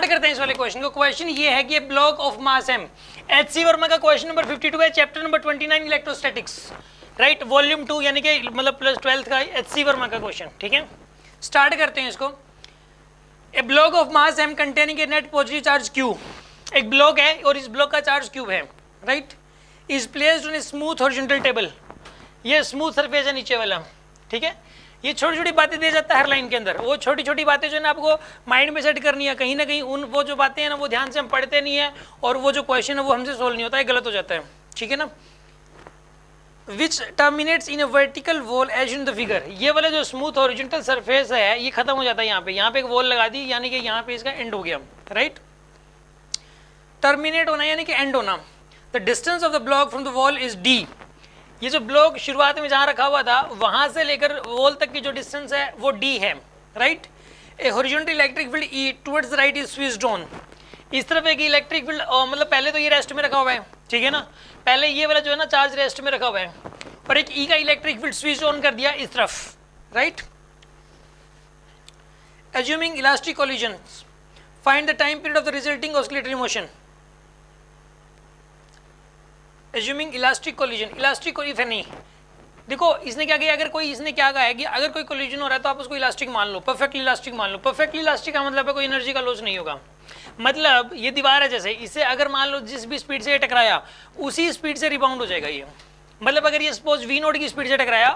Start करते हैं इस वाले क्वेश्चन को। क्वेश्चन ये है कि block of mass m, HC Verma का क्वेश्चन नंबर 52 है, chapter number 29 electrostatics, right, volume 2 यानी कि मतलब प्लस 12th का एचसी वर्मा का क्वेश्चन। ठीक है, स्टार्ट करते हैं इसको। A block of mass m containing a net positive charge q, एक ब्लॉक है और इस ब्लॉक का चार्ज क्यूब है, right, is placed on a smooth horizontal table, ये स्मूथ सरफेस है नीचे वाला। ठीक है, ये छोटी छोटी बातें दे जाता है हर लाइन के अंदर, वो छोटी छोटी बातें जो है ना आपको माइंड में सेट करनी है। कहीं ना कहीं उन वो जो बातें हैं ना वो ध्यान से हम पढ़ते नहीं है और वो जो क्वेश्चन है वो हमसे सोल्व नहीं होता है, गलत हो जाता है। ठीक है ना, which terminates in a vertical wall edge in the figure, ये वाला जो स्मूथ हॉरिजॉन्टल सरफेस है ये खत्म हो जाता है यहाँ पे एक वॉल लगा दी यानी कि यहाँ पे इसका एंड हो गया, राइट। टर्मिनेट होना यानी कि एंड होना। The distance of the block from the wall is d, ये जो ब्लॉक शुरुआत में जहाँ रखा हुआ था वहाँ से लेकर वॉल तक की जो डिस्टेंस है वो d है, right. A horizontal electric field E towards the right is switched on, इस तरफ एक इलेक्ट्रिक फील्ड मतलब पहले तो ये रेस्ट में रखा हुआ है, ठीक है ना, पहले ये वाला जो है ना चार्ज रेस्ट में रखा हुआ है और एक E का इलेक्ट्रिक फील्ड स्विच ऑन कर दिया इस तरफ, right. Assuming elastic collisions, find the time period of the resulting oscillatory motion. Assuming elastic collision, elastic if नहीं, देखो इसने क्या किया, अगर कोई इसने क्या कहा है कि अगर कोई कोलिजन हो रहा है तो आप उसको इलास्टिक मान लो, परफेक्टली इलास्टिक मान लो। परफेक्टली इलास्टिक का मतलब है कोई एनर्जी का लॉस नहीं होगा। मतलब ये दीवार है जैसे, इससे अगर मान लो जिस भी स्पीड से ये टकराया उसी स्पीड से रिबाउंड हो जाएगा ये। मतलब अगर ये सपोज v नोट की स्पीड से टकराया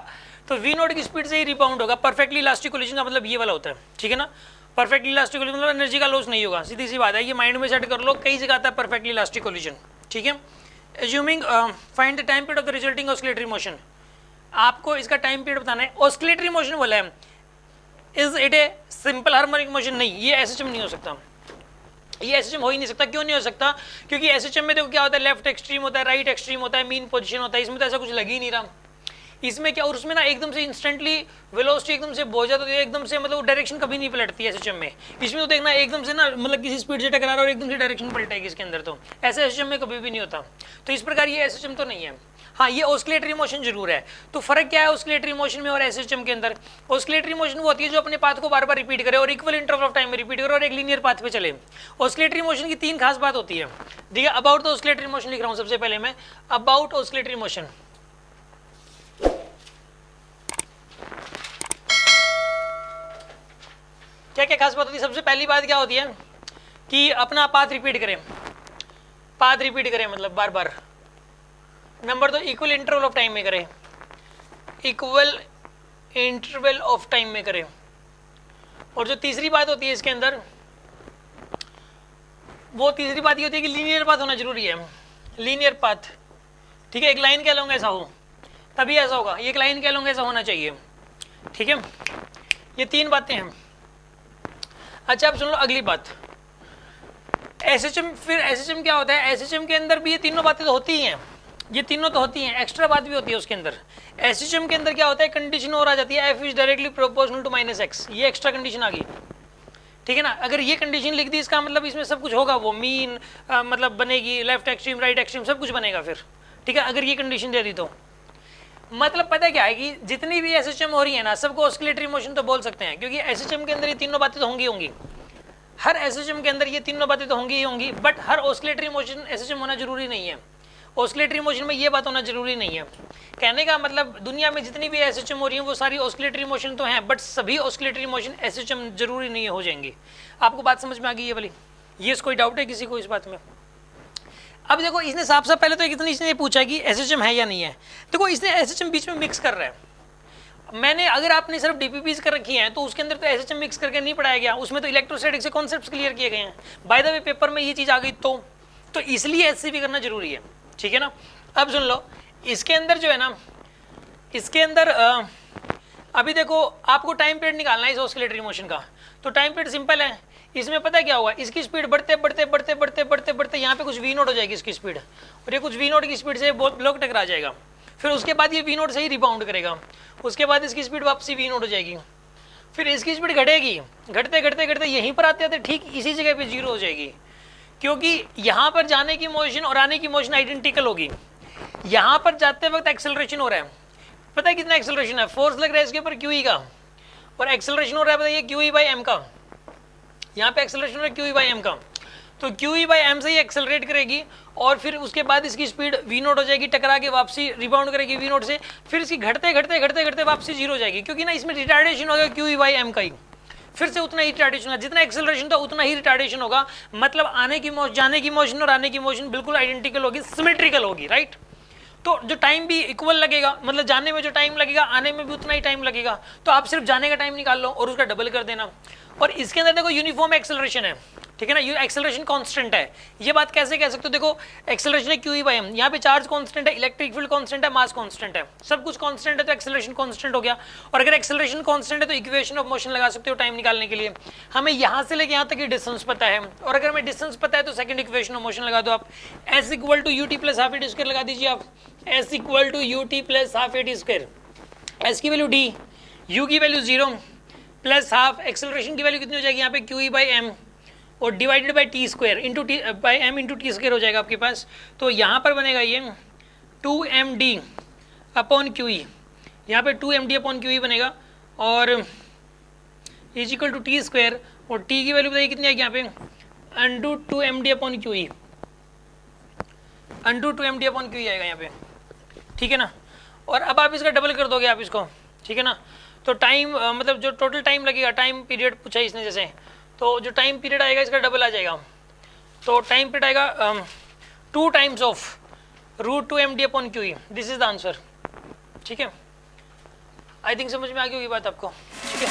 तो v नोट की स्पीड से ही रिबाउंड होगा। परफेक्टली इलास्टिक कोलिजन का मतलब ये वाला होता है, ठीक है ना। परफेक्टली इलास्टिक कोलिजन मतलब एनर्जी का लॉस नहीं होगा, सीधी सी बात है, ये माइंड में सेट कर लो, कई जगह आता है परफेक्टली इलास्टिक कोलिजन, ठीक है। Assuming find the time period of the resulting oscillatory motion, आपको इसका टाइम पीरियड बताना है। ऑस्किलेटरी मोशन बोला है, is it a simple harmonic motion, नहीं, ये एसएचएम नहीं हो सकता, ये एसएचएम हो ही नहीं सकता। क्यों नहीं हो सकता? क्योंकि एसएचएम में देखो क्या होता है, लेफ्ट एक्सट्रीम होता है, राइट एक्सट्रीम होता है, मीन पोजीशन होता है, इसमें तो ऐसा कुछ लग ही नहीं रहा। इसमें क्या, और उसमें ना एकदम से इंस्टेंटली वेलोसिटी एकदम से बहुत ज़्यादा होती है, एकदम से मतलब डायरेक्शन कभी नहीं पलटती है एसएचएम में। इसमें तो देखना एकदम से ना मतलब किसी स्पीड से टकरा रहा और एकदम से डायरेक्शन पलटेगी इसके अंदर, तो ऐसे एसएचएम में कभी भी नहीं होता। तो इस प्रकार ये एसएचएम तो नहीं है। हाँ, ये ऑस्किलेटरी मोशन जरूर है। तो फर्क क्या है ऑस्किलेटरी मोशन में और एसएचएम के अंदर? ऑस्किलेटरी मोशन वो होती है जो अपने पाथ को बार बार रिपीट करे और इक्वल इंटरवल ऑफ टाइम में रिपीट करे और एक लीनियर पाथ पे चले। ऑस्किलेटरी मोशन की तीन खास बात होती है। ठीक है, अबाउट द ऑस्किलेटरी मोशन लिख रहा हूँ सबसे पहले मैं, अबाउट ऑस्किलेटरी मोशन। क्या क्या खास बात होती है? सबसे पहली बात क्या होती है कि अपना पाथ रिपीट करें, पाथ रिपीट करें मतलब बार बार। Number 2, equal interval of time में करें, इक्वल इंटरवल ऑफ टाइम में करें। और जो तीसरी बात होती है इसके अंदर, वो तीसरी बात ये होती है कि लीनियर पाथ होना जरूरी है, लीनियर पाथ। ठीक है, एक लाइन कह लूँगा ऐसा हो तभी ऐसा होगा, एक लाइन कह लूँगा ऐसा होना चाहिए, ठीक है। ये तीन बातें हैं। अच्छा, अब सुन लो अगली बात, एसएचएम। फिर एसएचएम क्या होता है? एसएचएम के अंदर भी ये तीनों बातें तो होती ही हैं, ये तीनों तो होती हैं, एक्स्ट्रा बात भी होती है उसके अंदर। एसएचएम के अंदर क्या होता है, कंडीशन और आ जाती है, F is directly proportional to -x, ये एक्स्ट्रा कंडीशन आ गई, ठीक है ना। अगर ये कंडीशन लिख दी इसका मतलब इसमें सब कुछ होगा, वो मीन मतलब बनेगी, लेफ्ट एक्सट्रीम राइट एक्सट्रीम सब कुछ बनेगा फिर, ठीक है, अगर ये कंडीशन दे दी तो। मतलब पता क्या है कि जितनी भी एसएचएम हो रही है ना सबको ऑस्किलेटरी मोशन तो बोल सकते हैं, क्योंकि एसएचएम के अंदर ये तीनों बातें तो होंगी, हर एसएचएम के अंदर ये तीनों बातें तो होंगी, but her oscillatory motion SHM होना जरूरी नहीं है। ऑस्किलेटरी मोशन में ये बात होना जरूरी नहीं है। कहने का मतलब दुनिया में जितनी भी एसएचएम हो रही है वो सारी ऑस्किलेटरी मोशन तो हैं, बट सभी ऑस्किलेटरी मोशन एसएचएम जरूरी नहीं हो जाएंगे। आपको बात समझ में आ गई ये वाली? ये कोई डाउट है किसी को इस बात में? अब देखो, इसने साफ साफ पहले तो इतनी इसने पूछा कि एसएचएम है या नहीं है। देखो, इसने एसएचएम बीच में मिक्स कर रहा है। मैंने अगर आपने सिर्फ डीपीपीज कर रखी हैं तो उसके अंदर तो एसएचएम मिक्स करके नहीं पढ़ाया गया, उसमें तो इलेक्ट्रोस्टैटिक से कॉन्सेप्ट्स क्लियर किए गए हैं। बाय द वे पेपर में ये चीज़ आ गई तो इसलिए एचसीवी करना जरूरी है, ठीक है ना। अब सुन लो, इसके अंदर जो है ना, इसके अंदर अभी देखो आपको टाइम पीरियड निकालना है इस ऑस्किलेटरी मोशन का। तो टाइम पीरियड सिंपल है, इसमें पता क्या होगा, इसकी स्पीड बढ़ते बढ़ते बढ़ते बढ़ते बढ़ते बढ़ते यहाँ पे कुछ वी नोट हो जाएगी इसकी स्पीड, और ये कुछ वी नोट की स्पीड से ब्लॉक टकरा जाएगा। फिर उसके बाद ये वी नोट से ही रिबाउंड करेगा, उसके बाद इसकी स्पीड वापसी वी नोट हो जाएगी, फिर इसकी स्पीड घटेगी, घटते घटते घटते यहीं पर आते आते ठीक इसी जगह पे जीरो हो जाएगी, क्योंकि यहाँ पर जाने की मोशन और आने की मोशन आइडेंटिकल होगी। यहाँ पर जाते वक्त एक्सेलरेशन हो रहा है, पता है कितना एक्सेलरेशन है? फोर्स लग रहा है इसके ऊपर क्यू ई का, और एक्सेलरेशन हो रहा है बताइए क्यू ई बाई एम का, यहाँ पे एक्सेलरेशन है क्यू ई बाई एम का, तो क्यू ई बाई एम से ही एक्सेलरेट करेगी और फिर उसके बाद इसकी स्पीड वी नोट हो जाएगी, टकरा के वापसी रिबाउंड करेगी वी नोट से, फिर इसकी घटते घटते घटते घटते वापसी जीरो हो जाएगी, क्योंकि ना इसमें रिटार्डेशन होगा क्यू ई बाई एम का ही, फिर से उतना ही रिटार्डेशन होगा, जितना एक्सेलरेशन था उतना ही रिटार्डेशन होगा, मतलब आने की मोशन, जाने की मोशन और आने की मोशन बिल्कुल आइडेंटिकल होगी, सिमेट्रिकल होगी, राइट। तो जो टाइम भी इक्वल लगेगा, मतलब जाने में जो टाइम लगेगा आने में भी उतना ही टाइम लगेगा, तो आप सिर्फ जाने का टाइम निकाल लो और उसका डबल कर देना। और इसके अंदर देखो यूनिफॉर्म एक्सेलरेशन है, ठीक है ना, ये एक्सेलरेशन कांस्टेंट है। ये बात कैसे कह सकते हो, देखो एक्सेलरेशन है क्यू ई बाई एम, यहाँ पे चार्ज कांस्टेंट है, इलेक्ट्रिक फील्ड कांस्टेंट है, मास कांस्टेंट है, सब कुछ कांस्टेंट है, तो एक्सेलरेशन कांस्टेंट हो गया। और अगर एक्सेलरेशन कांस्टेंट है तो इक्वेशन ऑफ मोशन लगा सकते हो टाइम निकालने के लिए। हमें यहाँ से लेके यहाँ तक की डिस्टेंस पता है, और अगर हमें डिस्टेंस पता है तो सेकंड इक्वेशन ऑफ मोशन लगा दो आप, S equal to U T plus half A T square लगा दीजिए आप, S equal to U T plus half A T square, S की वैल्यू डी, यू की वैल्यू 0 प्लस हाफ, एक्सेलरेशन की value कितनी हो जाएगी यहाँ पे क्यू ई बाई एम और divided by T square into T by M into T square हो जाएगा आपके पास। तो यहाँ पर बनेगा ये 2md अपॉन क्यू ई, यहाँ पे 2md अपॉन क्यू ई बनेगा, और is equal to T square, और टी की वैल्यू बताइए कितनी आएगी यहाँ पे, under 2md upon Q E, under 2md upon Q E आएगा यहाँ पे, ठीक है ना। और अब आप इसका डबल कर दोगे आप इसको, ठीक है ना, तो टाइम मतलब जो टोटल टाइम लगेगा, टाइम पीरियड पूछा इसने जैसे, तो जो टाइम पीरियड आएगा इसका डबल आ जाएगा, तो टाइम पीरियड आएगा 2 times of root 2md upon Q E, this is the answer, ठीक है। आई थिंक समझ में आ गई होगी बात आपको, ठीक है।